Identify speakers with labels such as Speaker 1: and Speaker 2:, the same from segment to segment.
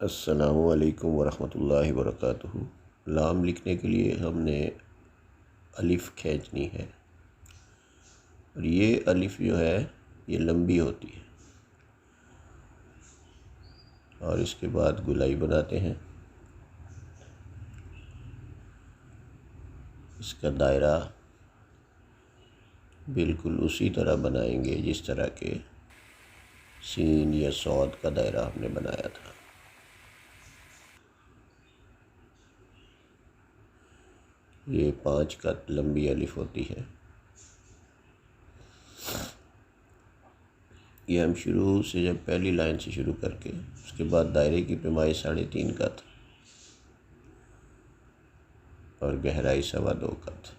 Speaker 1: अस्सलामु अलैकुम वरहमतुल्लाहि वबरकातुहू। लाम लिखने के लिए हमने अलिफ़ खींचनी है और ये अलिफ़ जो है ये लंबी होती है और इसके बाद गुलाई बनाते हैं। इसका दायरा बिल्कुल उसी तरह बनाएंगे जिस तरह के सीन या सौद का दायरा हमने बनाया था। ये 5 का लंबी अलिफ़ होती है। ये हम शुरू से जब पहली लाइन से शुरू करके उसके बाद दायरे की पैमाई 3.5 कत और गहराई 2.25 कत।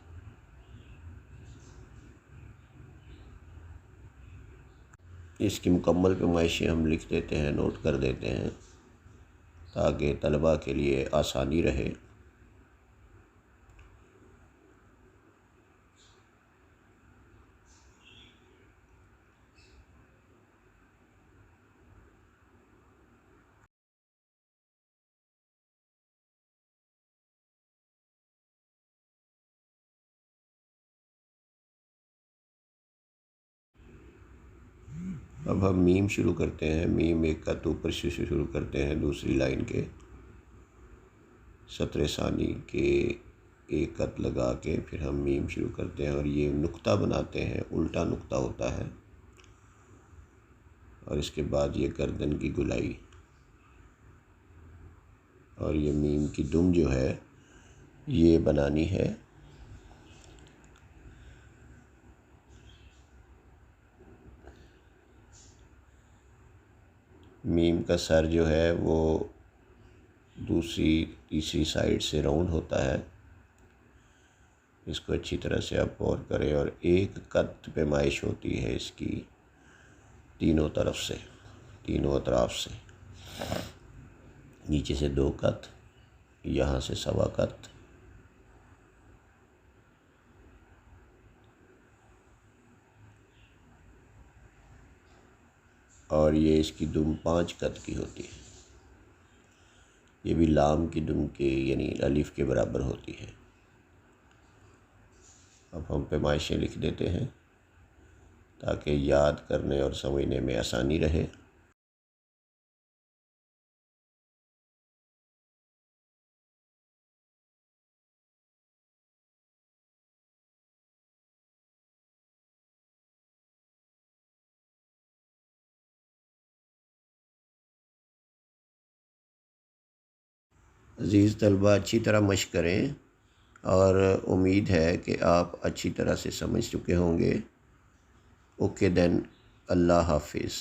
Speaker 1: इसकी मुकम्मल पैमाइशें हम लिख देते हैं, नोट कर देते हैं ताकि तलबा के लिए आसानी रहे। अब हम मीम शुरू करते हैं। मीम 1 कत ऊपर से शुरू करते हैं दूसरी लाइन के 17 सानी के 1 कत लगा के फिर हम मीम शुरू करते हैं और ये नुक्ता बनाते हैं, उल्टा नुक्ता होता है। और इसके बाद ये गर्दन की गुलाई और ये मीम की दुम जो है ये बनानी है। मीम का सर जो है वो दूसरी तीसरी साइड से राउंड होता है। इसको अच्छी तरह से आप गौर करें और 1 कत पैमाइश होती है इसकी तीनों तरफ से, तीनों अतराफ से। नीचे से 2 कत, यहाँ से 1.25 कत और ये इसकी दुम 5 कत की होती है। ये भी लाम की दुम के यानी अलिफ़ के बराबर होती है। अब हम पैमाइशें लिख देते हैं ताकि याद करने और समझने में आसानी रहे। अज़ीज़ तलबा, अच्छी तरह मश्क करें और उम्मीद है कि आप अच्छी तरह से समझ चुके होंगे। ओके देन, अल्लाह हाफिज़।